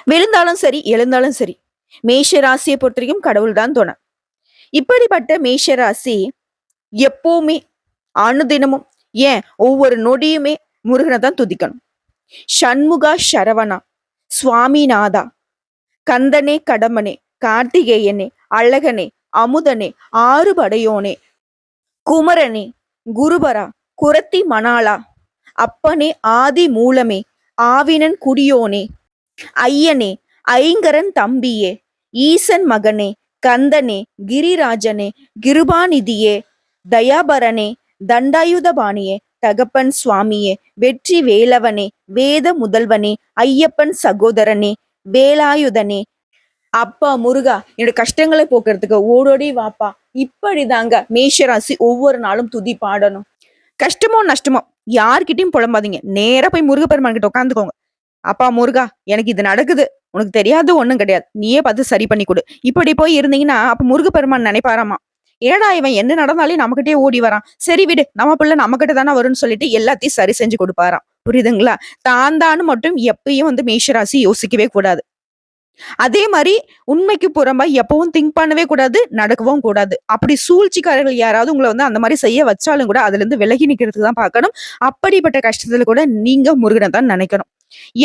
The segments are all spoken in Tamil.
விழுந்தாலும் சரி, எழுந்தாலும் சரி. மேஷ ராசியை பொறுத்தவரைக்கும் கடவுள் தான் துணை. இப்படிப்பட்ட மேஷ ராசி எப்பவுமே அனுதினமும் ஏன் ஒவ்வொரு நொடியுமே முருகனை தான் துதிக்கணும். சண்முகா சரவணா, சுவாமிநாதா, கந்தனே கடம்பனே, கார்த்திகேயனே, அழகனே, அமுதனே, ஆறுபடையோனே, குமரனே, குருபரா, குரத்தி மணாளா, அப்பனே ஆதி மூலமே, ஆவினன் குடியோனே, ஐயனே, ஐங்கரன் தம்பியே, ஈசன் மகனே, கந்தனே, கிரிராஜனே, கிருபாநிதியே, தயாபரனே, தண்டாயுதபாணியே, தகப்பன் சுவாமியே, வெற்றி வேலவனே, வேத முதல்வனே, ஐயப்பன் சகோதரனே, வேலாயுதனே, அப்பா முருகா என்னோட கஷ்டங்களை போக்குறதுக்கு ஓடோடி வாப்பா. இப்படிதாங்க மேஷராசி ஒவ்வொரு நாளும் துதி பாடணும். கஷ்டமோ நஷ்டமோ யார்கிட்டயும் புலம்பாதீங்க. நேரா போய் முருகப்பெருமான் கிட்ட உட்காந்துக்கோங்க. அப்பா முருகா எனக்கு இது நடக்குது, உனக்கு தெரியாது ஒண்ணும் கிடையாது, நீயே பார்த்து சரி பண்ணி கொடு. இப்படி போய் இருந்தீங்கன்னா அப்ப முருகப்பெருமான் நினைப்பாராமா, ஏடா இவன் என்ன நடந்தாலே நம்மகிட்டயே ஓடி வரான், சரி விடு நம்ம பிள்ளை நம்ம கிட்ட தானே வரும்னு சொல்லிட்டு எல்லாத்தையும் சரி செஞ்சு கொடுப்பாராம். புரியுதுங்களா? தான் மட்டும் எப்பயும் மேஷராசி யோசிக்கவே கூடாது. அதே மாதிரி உண்மைக்கு புறம்பா எப்பவும் திங்க் பண்ணவே கூடாது, நடக்கவும் கூடாது. அப்படி சூழ்ச்சிக்காரர்கள் யாராவது உங்களை அந்த மாதிரி செய்ய வச்சாலும் கூட அதுல இருந்து விலகி நிக்கிறதுக்கு தான் பார்க்கணும். அப்படிப்பட்ட கஷ்டத்துல கூட நீங்க முருகனை தான் நினைக்கணும்.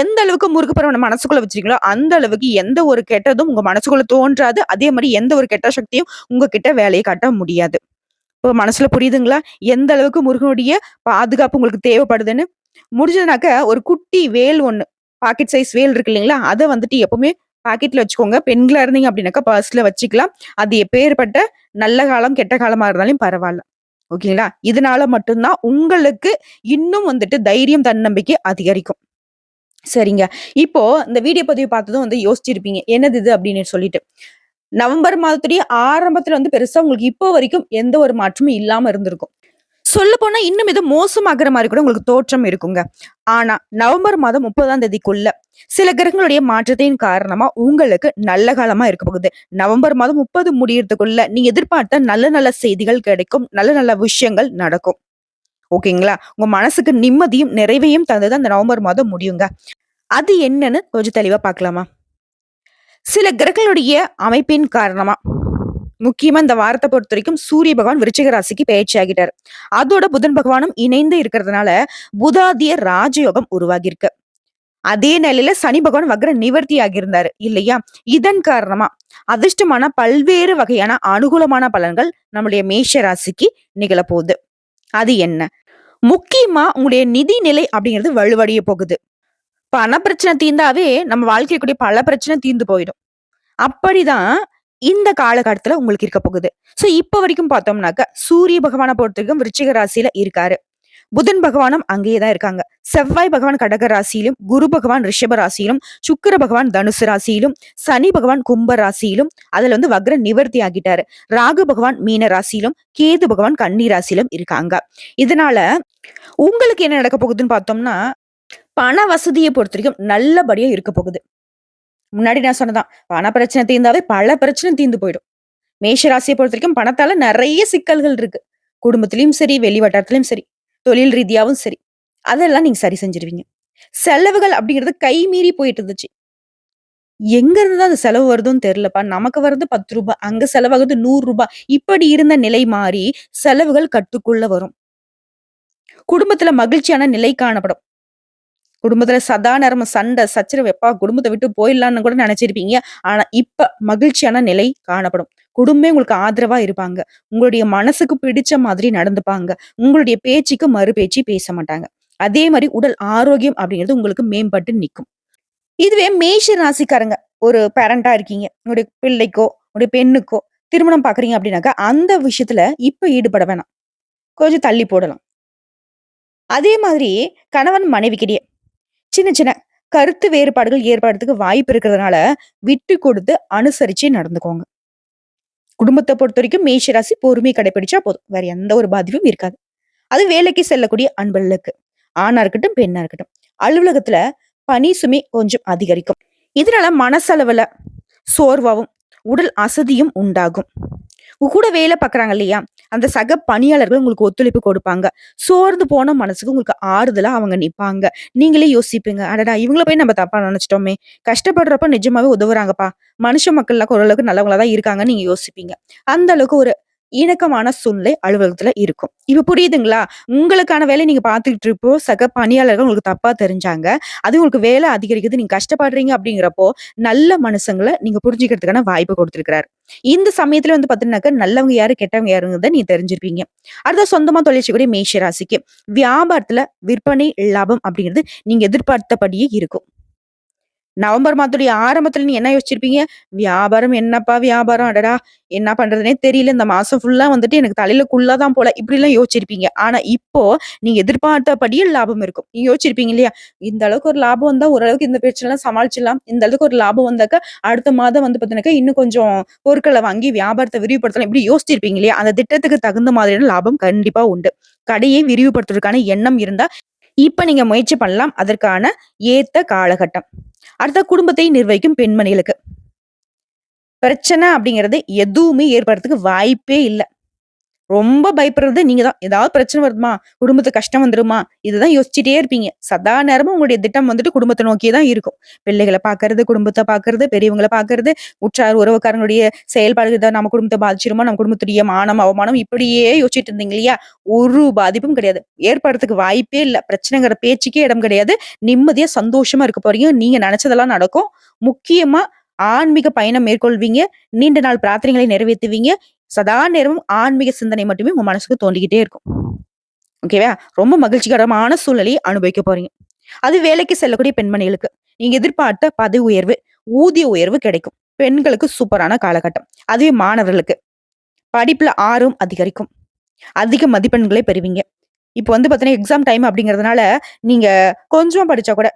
எந்த அளவுக்கு முருகப்பெருமானை மனசுக்குள்ள வச்சிருக்கீங்களோ அந்த அளவுக்கு எந்த ஒரு கெட்டதும் உங்க மனசுக்குள்ள தோன்றாது. அதே மாதிரி எந்த ஒரு கெட்ட சக்தியும் உங்ககிட்ட வேலையை காட்ட முடியாது. இப்போ மனசுல புரியுதுங்களா? எந்த அளவுக்கு முருகனுடைய பாதுகாப்பு உங்களுக்கு தேவைப்படுதுன்னு. முடிஞ்சதுனாக்க ஒரு குட்டி வேல் ஒண்ணு, பாக்கெட் சைஸ் வேல் இருக்கு இல்லைங்களா, அதை எப்பவுமே பாக்கெட்ல வச்சுக்கோங்க. பெண்களா இருந்தீங்க அப்படின்னாக்கா பர்ஸ்ல வச்சுக்கலாம். அது எப்பேற்பட்ட நல்ல காலம் கெட்ட காலமா இருந்தாலும் பரவாயில்ல. ஓகேங்களா? இதனால மட்டும்தான் உங்களுக்கு இன்னும் தைரியம் தன்னம்பிக்கை அதிகரிக்கும். சரிங்க. இப்போ இந்த வீடியோ பதிவு பார்த்ததும் யோசிச்சிருப்பீங்க. என்னது இது அப்படின்னு சொல்லிட்டு. நவம்பர் மாதத்துடைய ஆரம்பத்துல பெருசா உங்களுக்கு இப்போ வரைக்கும் எந்த ஒரு மாற்றமும் இல்லாம இருந்திருக்கும். சொல்லப்போனா இன்னும் இது மோசமாகிற மாதிரி கூட உங்களுக்கு தோற்றம் இருக்குங்க. ஆனா நவம்பர் மாதம் 30ஆம் தேதிக்குள்ள சில கிரகங்களுடைய மாற்றத்தின் காரணமா உங்களுக்கு நல்ல காலமா இருக்க போகுது. நவம்பர் மாதம் 30 முடியறதுக்குள்ள நீங்க எதிர்பார்த்த நல்ல நல்ல செய்திகள் கிடைக்கும். நல்ல நல்ல விஷயங்கள் நடக்கும். ஓகேங்களா? உங்க மனசுக்கு நிம்மதியும் நிறைவையும் தந்தது அந்த நவம்பர் மாதம் முடியுங்க. அது என்னன்னு கொஞ்சம் தெளிவா பார்க்கலாமா? சில கிரகங்களுடைய அமைப்பின் காரணமா முக்கியமா இந்த வாரத்தை பொறுத்த வரைக்கும் சூரிய பகவான் விருச்சிக ராசிக்கு பயிற்சி ஆகிட்டாரு. அதோட புதன் பகவானும் இணைந்து இருக்கிறதுனால புதாதிய ராஜயோகம் உருவாகி இருக்கு. அதே நிலையில சனி பகவான் வக்ர நிவர்த்தி ஆகியிருந்தாரு இல்லையா? இதன் காரணமா அதிர்ஷ்டமான பல்வேறு வகையான அனுகூலமான பலன்கள் நம்முடைய மேஷ ராசிக்கு நிகழப்போகுது. அது என்ன? முக்கியமா உங்களுடைய நிதி நிலை அப்படிங்கிறது வலுவடைய போகுது. பண பிரச்சனை தீர்ந்தாவே நம்ம வாழ்க்கைக்குரிய பல பிரச்சனை தீர்ந்து போயிடும். அப்படிதான் இந்த காலகட்டத்துல உங்களுக்கு இருக்க போகுது. சோ இப்ப வரைக்கும் பார்த்தோம்னாக்க சூரிய பகவானை பொறுத்த வரைக்கும் விருச்சிக ராசியில இருக்காரு. புதன் பகவானும் அங்கேயேதான் இருக்காங்க. செவ்வாய் பகவான் கடக ராசியிலும், குரு பகவான் ரிஷப ராசியிலும், சுக்கிர பகவான் தனுசு ராசியிலும், சனி பகவான் கும்ப ராசியிலும், அதுல வக்ர நிவர்த்தி ஆகிட்டாரு. ராகு பகவான் மீன ராசியிலும், கேது பகவான் கன்னி ராசியிலும் இருக்காங்க. இதனால உங்களுக்கு என்ன நடக்க போகுதுன்னு பார்த்தோம்னா, பண வசதியை பொறுத்த வரைக்கும் நல்லபடியா இருக்க போகுது. முன்னாடி நான் சொன்னதான், பண பிரச்சனை தீர்ந்தாவே பல பிரச்சனை தீர்ந்து போயிடும். மேஷ ராசியை பொறுத்த வரைக்கும் பணத்தால நிறைய சிக்கல்கள் இருக்கு. குடும்பத்திலயும் சரி, வெளி வட்டாரத்திலயும் சரி, தொழில் ரீதியாவும் சரி, அதெல்லாம் நீங்க சரி செஞ்சிருவீங்க. செலவுகள் அப்படிங்கிறது கை மீறி போயிட்டு இருந்துச்சு. எங்க இருந்துதான் அந்த செலவு வருதுன்னு தெரியலப்பா. நமக்கு வருது 10 ரூபாய், அங்க செலவாகுது 100 ரூபாய். இப்படி இருந்த நிலை மாறி செலவுகள் கட்டுக்குள்ள வரும். குடும்பத்துல மகிழ்ச்சியான நிலை காணப்படும். குடும்பத்துல சதா நேரமும் சண்டை சச்சரவு, எப்பா குடும்பத்தை விட்டு போயிடலான்னு கூட நினைச்சிருப்பீங்க. ஆனா இப்ப மகிழ்ச்சியான நிலை காணப்படும். குடும்பமே உங்களுக்கு ஆதரவா இருப்பாங்க. உங்களுடைய மனசுக்கு பிடிச்ச மாதிரி நடந்துப்பாங்க. உங்களுடைய பேச்சுக்கு மறு பேச்சு பேச மாட்டாங்க. அதே மாதிரி உடல் ஆரோக்கியம் அப்படிங்கிறது உங்களுக்கு மேம்பட்டு நிற்கும். இதுவே மேஷ ராசிக்காரங்க ஒரு பேரண்டா இருக்கீங்க. உங்களுடைய பிள்ளைக்கோ உங்களுடைய பெண்ணுக்கோ திருமணம் பாக்குறீங்க அப்படின்னாக்கா அந்த விஷயத்துல இப்ப ஈடுபட வேணாம். கொஞ்சம் தள்ளி போடலாம். அதே மாதிரி கணவன் மனைவிக்கிடையே சின்ன சின்ன கருத்து வேறுபாடுகள் ஏற்படுறதுக்கு வாய்ப்பு இருக்கிறதுனால விட்டு கொடுத்து அனுசரிச்சு நடந்துக்கோங்க. குடும்பத்தை பொறுத்த வரைக்கும் மேஷ ராசி பொறுமை கடைபிடிச்சா போதும். வேற எந்த ஒரு பாதிப்பும் இருக்காது. அது வேலைக்கு செல்லக்கூடிய அன்பர்களுக்கு, ஆணா இருக்கட்டும் பெண்ணா இருக்கட்டும், அலுவலகத்துல பணி சுமை கொஞ்சம் அதிகரிக்கும். இதனால மனசளவுல சோர்வாவும் உடல் அசதியும் உண்டாகும். உங்க கூட வேலை பார்க்குறாங்க இல்லையா? அந்த சக பணியாளர்கள் உங்களுக்கு ஒத்துழைப்பு கொடுப்பாங்க. சோர்ந்து போன மனசுக்கு உங்களுக்கு ஆறுதலா அவங்க நிப்பாங்க. நீங்களே யோசிப்பீங்க, "அடடா! இவங்கள போய் நம்ம தப்பா நெனச்சுட்டோமே! கஷ்டப்படுறப்ப நிஜமாவே உதவுறாங்கப்பா. மனுஷ மக்கள்லாம் ஓரளவுக்கு நல்லவங்களா தான் இருக்காங்கன்னு" நீங்க யோசிப்பீங்க. அந்த அளவுக்கு ஒரு இணக்கமான சூழ்நிலை அலுவலகத்துல இருக்கும். இப்ப புரியுதுங்களா? உங்களுக்கான வேலைய நீங்க பார்த்துக்கிட்டு இருப்போ, சக பணியாளர்கள் உங்களுக்கு தப்பா தெரிஞ்சாங்க. அது உங்களுக்கு வேலை அதிகரிக்குது, நீங்க கஷ்டப்படுறீங்க அப்படிங்கிறப்போ, நல்ல மனுசங்கள நீங்க புரிஞ்சுக்கிறதுக்கான வாய்ப்பு குடுத்திருக்கிறாரு. இந்த சமயத்துல வந்து பாத்தீங்கன்னாக்க, நல்லவங்க யாரு, கெட்டவங்க யாருங்கிறத நீங்க தெரிஞ்சிருப்பீங்க. அடுத்து சொந்தமா தொழில் செய்யக்கூடிய மேஷ ராசிக்கு, வியாபாரத்துல விற்பனை லாபம் அப்படிங்கிறது நீங்க எதிர்பார்த்தபடியே இருக்கும். நவம்பர் மாதத்துடைய ஆரம்பத்துல நீ என்ன யோசிச்சிருப்பீங்க? வியாபாரம் என்னப்பா வியாபாரம்? அடடா! என்ன பண்றதுன்னே தெரியல. இந்த மாசம் ஃபுல்லா வந்துட்டு எனக்கு தலையில குள்ள தான் போல. இப்படிலாம் யோசிச்சிருப்பீங்க. ஆனா இப்போ நீங்க எதிர்பார்த்தபடியே லாபம் இருக்கும். நீங்க யோசிச்சிருப்பீங்க இல்லையா? இந்த அளவுக்கு ஒரு லாபம் வந்தா ஓரளவுக்கு இந்த பிரச்சனைலாம் சமாளிச்சிடலாம். இந்த அளவுக்கு ஒரு லாபம் வந்தாக்கா, அடுத்த மாதம் வந்து பார்த்தீங்கன்னாக்கா, இன்னும் கொஞ்சம் பொருட்கள வாங்கி வியாபாரத்த விரிவுபடுத்தலாம். இப்படி யோசிச்சிருப்பீங்க இல்லையா? அந்த திட்டத்துக்கு தகுந்த மாதிரியான லாபம் கண்டிப்பா உண்டு. கடையை விரிவுபடுத்துவதற்கான எண்ணம் இருந்தா, இப்ப நீங்க முயற்சி பண்ணலாம். அதற்கான ஏத்த காலகட்டம். அடுத்த குடும்பத்தை நிர்வகிக்கும் பெண்மணிகளுக்கு. பிரச்சனை அப்படிங்கிறது எதுவுமே ஏற்படுறதுக்கு வாய்ப்பே இல்ல. ரொம்ப பயப்படுறது நீங்க தான். ஏதாவது பிரச்சனை வருமா? குடும்பத்துக்கு கஷ்டம் வந்துருமா? இதுதான் யோசிச்சுட்டே இருப்பீங்க. சதா நேரமும் உங்களுடைய திட்டம் வந்துட்டு குடும்பத்த நோக்கியே தான் இருக்கும். பிள்ளைகள பார்க்கறது, குடும்பத்த பார்க்கறது, பெரியவங்கள பார்க்கறது, உற்றார் உறவுக்காரங்களுடைய செயல்பாடுகள் தான் நம்ம குடும்பத்த பாதிச்சிருமா? நம்ம குடும்பத்துடைய மானம், அவமானம் இப்படியே யோசிச்சுட்டு இருந்தீங்க இல்லையா? ஒரு பாதிப்பும் கிடையாது. ஏற்படுறதுக்கு வாய்ப்பே இல்ல. பிரச்சனைங்கிற பேச்சுக்கே இடம் கிடையாது. நிம்மதியா, சந்தோஷமா இருக்க போறீங்க. நீங்க நெனச்சதெல்லாம் நடக்கும். முக்கியமா ஆன்மீக பயணம் மேற்கொள்வீங்க. நீண்ட நாள் பிரார்த்தனைகளை நிறைவேத்துவீங்க. சதா நேரமும் ஆன்மீக சிந்தனை மட்டுமே உங்க மனசுக்கு தோண்டிக்கிட்டே இருக்கும். ஓகேவா? ரொம்ப மகிழ்ச்சிகரமான சூழ்நிலையை அனுபவிக்க போறீங்க. அது வேலைக்கு செல்லக்கூடிய பெண்மணிகளுக்கு. நீங்க எதிர்பார்த்த பதவி உயர்வு, ஊதிய உயர்வு கிடைக்கும். பெண்களுக்கு சூப்பரான காலகட்டம். அதுவே மாணவர்களுக்கு படிப்புல ஆர்வம் அதிகரிக்கும். அதிக மதிப்பெண்களை பெறுவீங்க. இப்ப வந்து பார்த்தீங்கன்னா, எக்ஸாம் டைம் அப்படிங்கிறதுனால, நீங்க கொஞ்சம் படிச்சா கூட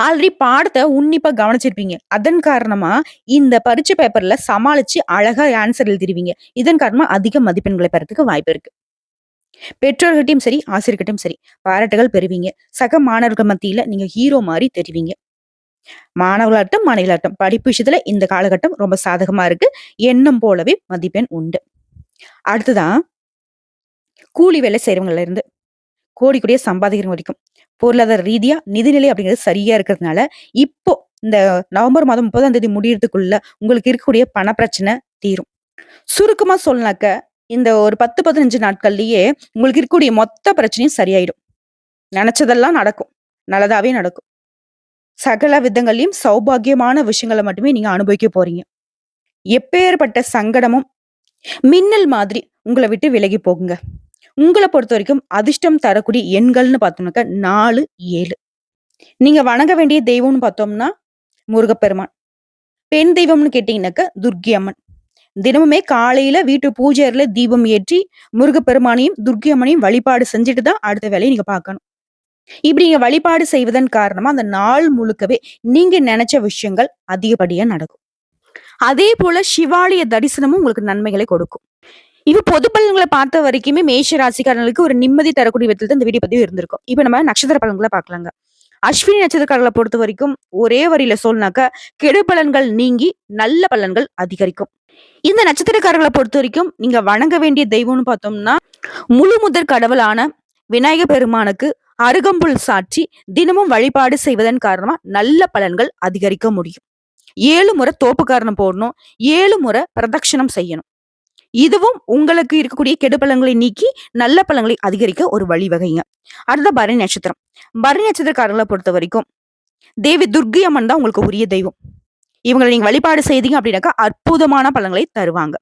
ஆல்ரெடி பாடத்த உன்னிப்பா கவனிச்சிருப்பீங்க. அதன் காரணமா, இந்த பரீட்சை பேப்பர்ல சமாளிச்சு அழகா ஆன்ஸர் எழுதிருவீங்க. இதன் காரணமா அதிக மதிப்பெண்களை பெறதுக்கு வாய்ப்பு இருக்கு. பெற்றோர்கிட்டயும் சரி, ஆசிரியர்கிட்டயும் சரி, பாராட்டுகள் பெறுவீங்க. சக மாணவர்கள் மத்தியில நீங்க ஹீரோ மாரி தெரிவீங்க. மாணவர்களாகட்டும், மாணவிகளாகட்டும் படிப்பு விஷயத்துல இந்த காலகட்டம் ரொம்ப சாதகமா இருக்கு. எண்ணம் போலவே மதிப்பெண் உண்டு. அடுத்ததா கூலி வேலை செய்றவங்கள்ல இருந்து கோடி கோடியா சம்பாதிக்கிறவங்க வரைக்கும். பொருளாதார ரீதியா நிதிநிலை அப்படிங்கிறது சரியா இருக்கிறதுனால, இப்போ இந்த நவம்பர் மாதம் 30ஆம் தேதி முடியறதுக்குள்ள உங்களுக்கு இருக்கக்கூடிய பண பிரச்சனை தீரும். சுருக்கமா சொல்லனாக்க, இந்த ஒரு 10, 15 நாட்கள்லயே உங்களுக்கு இருக்கக்கூடிய மொத்த பிரச்சனையும் சரியாயிடும். நெனச்சதெல்லாம் நடக்கும். நல்லதாவே நடக்கும். சகல விதங்கள்லயும் சௌபாக்கியமான விஷயங்கள மட்டுமே நீங்க அனுபவிக்க போறீங்க. எப்பேர்ப்பட்ட சங்கடமும் மின்னல் மாதிரி உங்கள விட்டு விலகி போகுங்க. உங்கள பொறுத்தவரைக்கும் அதிர்ஷ்டம் தரக்கூடிய எண்கள்னு பார்த்தோம்னாக்கா 4, 7. நீங்க வணங்க வேண்டிய தெய்வம்னு பார்த்தோம்னா, முருகப்பெருமான். பெண் தெய்வம்னு கேட்டீங்கன்னாக்கா, துர்க்கை அம்மன். தினமுமே காலையில வீட்டு பூஜை அறையில தீபம் ஏற்றி, முருகப்பெருமானையும், துர்க்கை அம்மனையும் வழிபாடு செஞ்சுட்டு தான் அடுத்த வேலைய நீங்க பார்க்கணும். இப்படி நீங்க வழிபாடு செய்வதன் காரணமா, அந்த நாள் முழுக்கவே நீங்க நெனச்ச விஷயங்கள் அதிகப்படியா நடக்கும். அதே போல சிவாலய தரிசனமும் உங்களுக்கு நன்மைகளை கொடுக்கும். இப்ப பொது பலன்கள பார்த்த வரைக்குமே மேஷ ராசிக்காரங்களுக்கு ஒரு நிம்மதி தரக்கூடிய விதத்துல தான் இந்த வீடியோ பதிவு இருந்திருக்கும். இப்ப நம்ம நட்சத்திர பலன்கள பார்க்கலாங்க. அஸ்வினி நட்சத்திரக்காரர்கள பொறுத்தவரைக்கும் ஒரே வரியில சொல்லனாக்கா, கெடு பலன்கள் நீங்கி நல்ல பலன்கள் அதிகரிக்கும். இந்த நட்சத்திரக்காரர்கள பொறுத்தவரைக்கும் நீங்க வணங்க வேண்டிய தெய்வம்னு பார்த்தோம்னா, முழு முதற் கடவுளான விநாயக பெருமானுக்கு அருகம்புல் சாற்றி தினமும் வழிபாடு செய்வதன் காரணமா நல்ல பலன்கள் அதிகரிக்க முடியும். 7 முறை தோப்புக்கரணம் போடணும். 7 முறை பிரதட்சணம் செய்யணும். இதுவும் உங்களுக்கு இருக்கக்கூடிய கெடு பலன்களை நீக்கி நல்ல பலன்களை அதிகரிக்க ஒரு வழிவகைங்க. அடுத்த பரணி நட்சத்திரம். பரணி நட்சத்திரக்காரர்களை பொறுத்த வரைக்கும் தேவி துர்க்கை அம்மன் தான் உங்களுக்கு உரிய தெய்வம். இவங்களை நீங்க வழிபாடு செய்தீங்க அப்படின்னாக்கா அற்புதமான பலன்களை தருவாங்க.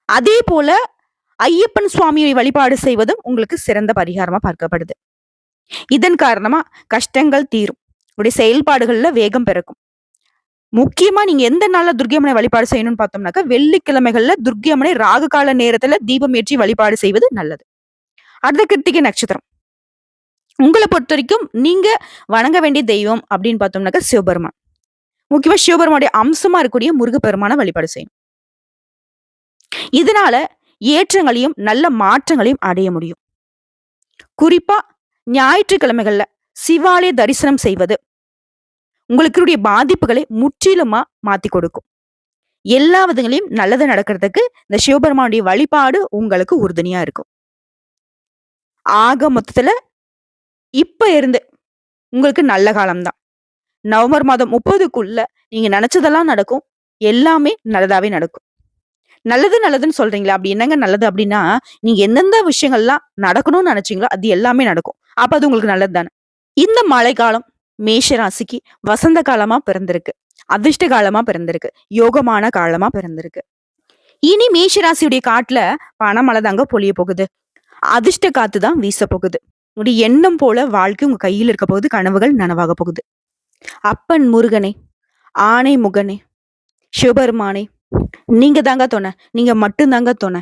அதே போல ஐயப்பன் சுவாமியை வழிபாடு செய்வதும் உங்களுக்கு சிறந்த பரிகாரமா பார்க்கப்படுது. இதன் காரணமா கஷ்டங்கள் தீரும். உங்களுடைய செயல்பாடுகள்ல வேகம் பிறக்கும். முக்கியமா நீங்க எந்த நாள்ல துர்க்கை அம்மனை வழிபாடு செய்யணும்னு பார்த்தோம்னாக்கா, வெள்ளிக்கிழமைகள்ல துர்க்கை அம்மனை ராகு கால நேரத்துல தீபம் ஏற்றி வழிபாடு செய்வது நல்லது. அடுத்த கிருத்திகை நட்சத்திரம். உங்கள பொறுத்தவரைக்கும் நீங்க வணங்க வேண்டிய தெய்வம் அப்படின்னு பார்த்தோம்னாக்கா சிவபெருமான். முக்கியமா சிவபெருமானுடைய அம்சமா இருக்கக்கூடிய முருகப்பெருமான வழிபாடு செய்யணும். இதனால ஏற்றங்களையும் நல்ல மாற்றங்களையும் அடைய முடியும். குறிப்பா ஞாயிற்றுக்கிழமைகள்ல சிவாலய தரிசனம் செய்வது உங்களுக்கு பாதிப்புகளை முற்றிலுமா மாத்தி கொடுக்கும். எல்லா விதங்களையும் நல்லது நடக்கிறதுக்கு இந்த சிவபெருமானுடைய வழிபாடு உங்களுக்கு உறுதுணையா இருக்கும். ஆக மொத்தத்துல இப்ப இருந்து உங்களுக்கு நல்ல காலம்தான். நவம்பர் மாதம் 30க்குள்ள நீங்க நினைச்சதெல்லாம் நடக்கும். எல்லாமே நல்லதாவே நடக்கும். நல்லது நல்லதுன்னு சொல்றீங்களா? அப்படி என்னங்க நல்லது அப்படின்னா, நீங்க எந்தெந்த விஷயங்கள்லாம் நடக்கணும்னு நினைச்சீங்களோ, அது எல்லாமே நடக்கும். அப்ப அது உங்களுக்கு நல்லது தானே. இந்த மழைக்காலம் மேஷ ராசிக்கு வசந்த காலமா பிறந்திருக்கு. அதிர்ஷ்ட காலமா பிறந்திருக்கு. யோகமான காலமா பிறந்திருக்கு. இனி மேஷ ராசியுடைய காட்டுல பணமழை தாங்க பொழிய போகுது. அதிர்ஷ்ட காத்து தான் வீச போகுது. உங்களுடைய எண்ணம் போல வாழ்க்கை உங்க கையில் இருக்க போகுது. கனவுகள் நனவாக போகுது. அப்பன் முருகனே, ஆனை முகனே, சிவபெருமானே, நீங்க தாங்க துணை. நீங்க மட்டும் தாங்க துணை.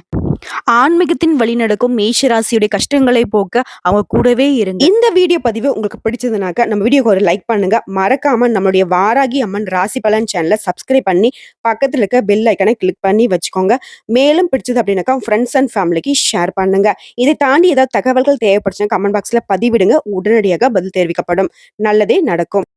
ஆன்மீகத்தின் வழி நடக்கும் மேஷ ராசியுடைய கஷ்டங்களை போக்க அவங்க கூடவே இருங்க. இந்த வீடியோ பதிவு உங்களுக்கு பிடிச்சதுனாக்க நம்ம வீடியோக்கு ஒரு லைக் பண்ணுங்க. மறக்காம நம்மளுடைய வாராகி அம்மன் ராசி பலன் சேனலை சப்ஸ்கிரைப் பண்ணி பக்கத்துல இருக்க பெல் ஐக்கனை கிளிக் பண்ணி வச்சுக்கோங்க. மேலும் பிடிச்சது அப்படின்னாக்கா ஃப்ரெண்ட்ஸ் அண்ட் ஃபேமிலிக்கு ஷேர் பண்ணுங்க. இதை தாண்டி ஏதாவது தகவல்கள் தேவைப்படுச்சுன்னா கமெண்ட் பாக்ஸ்ல பதிவிடுங்க. உடனடியாக பதில் தெரிவிக்கப்படும். நல்லதே நடக்கும்.